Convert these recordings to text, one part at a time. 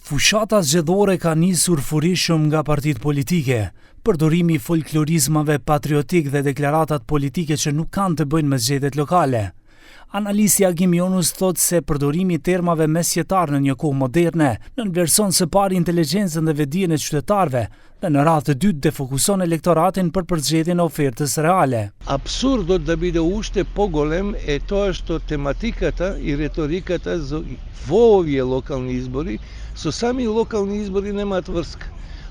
Fushata zgjedhore ka nisur furishëm nga partitë politike. Përdorimi i folklorizmave patriotik dhe deklaratat politike që nuk kanë të bëjnë me zgjedhjet lokale. Analisti Agim Jonus thot se përdorimi i termave mesjetar në një kohë moderne nënvlerëson së pari inteligjencën dhe vetdijen e qytetarëve dhe në radhë të dytë defokuson elektoratin për përzgjedhjen e ofertës reale. Апсурдот да биде уште поголем е тоа што тематиката и реториката во овие локални избори со сами локални избори немаат врска.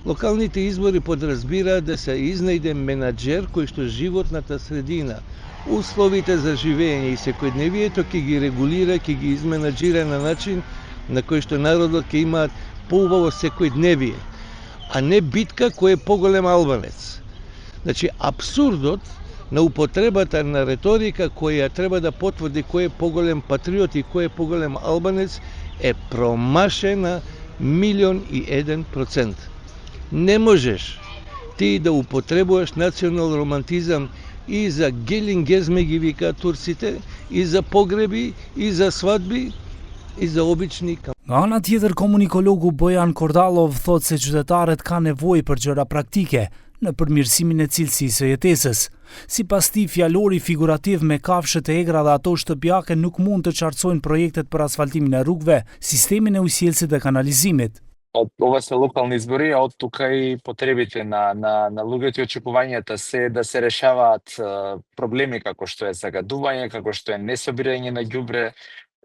Локалните избори подразбираат да се изнајде менаџер кој што животната средина, условите за живење и секојдневието ќе ги регулира, ќе ги изменаџира на начин на кој што народот ќе имаат поубаво секојдневие, а не битка кој е поголем албанец. Значи, апсурдот на употребата на реторика која треба да потврди кој е поголем патриот и кој е поголем албанец е промашена 1.001%. Не можеш ти да употребуваш национал романтизам и за гелингезме ги викаат турците, и за погреби, и за свадби, и за обични кампањи. Nga ana tjetër, komunikologu Bojan Kordallov thot se qytetarët kanë nevojë për gjëra praktike në përmirësimin e cilësisë së jetesës. Sipas tij, fjalori figurativ me kafshët e egra dhe ato shtëpiake nuk mund të qartësojnë projektet për asfaltimin e rrugëve, sistemin e ujësielësit dhe kanalizimit. Ова се локални избори, а од тука и потребите на луѓето и очекувањата се да се решаваат проблеми како што е загадување, како што е несобирање на ѓубре,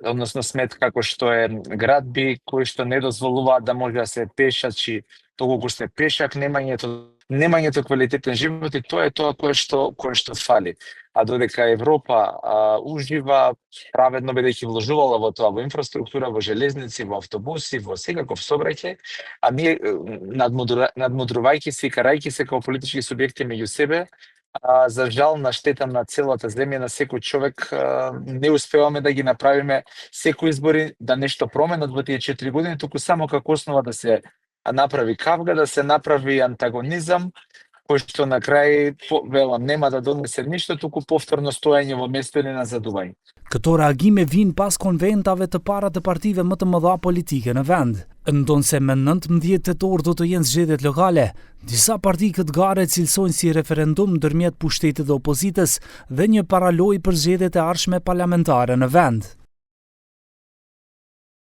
односно смет, како што е градби кои што не дозволуваат да може да се пешачи, толку се пешак, немањето квалитетен живот, и тоа е тоа кое што фали. А додека Европа ужива праведно бидејќи вложувала во тоа, во инфраструктура, во железници, во автобуси, во секаков сообраќај, а ние надмудрувајќи се и карајќи се како политички субјекти меѓу себе, за жал на штета на целата земја, на секој човек, не успеваме да ги направиме секој избори да нешто променат во тие 4 години, туку само како основа да се направи кавга, да се направи антагонизам, кој што на крај, велам, нема да донесе ништо, туку повторно стоење во место или назадување. Këto reagime vijnë pas konventave të para të partive më të mëdha politike në vend. Ndonse me 19 tetor do të jenë zgjedhjet lokale, disa parti këtë gare cilësojnë si referendum ndërmjet pushtetit dhe opozitës dhe një paralojë për zgjedhjet e ardhshme parlamentare në vend.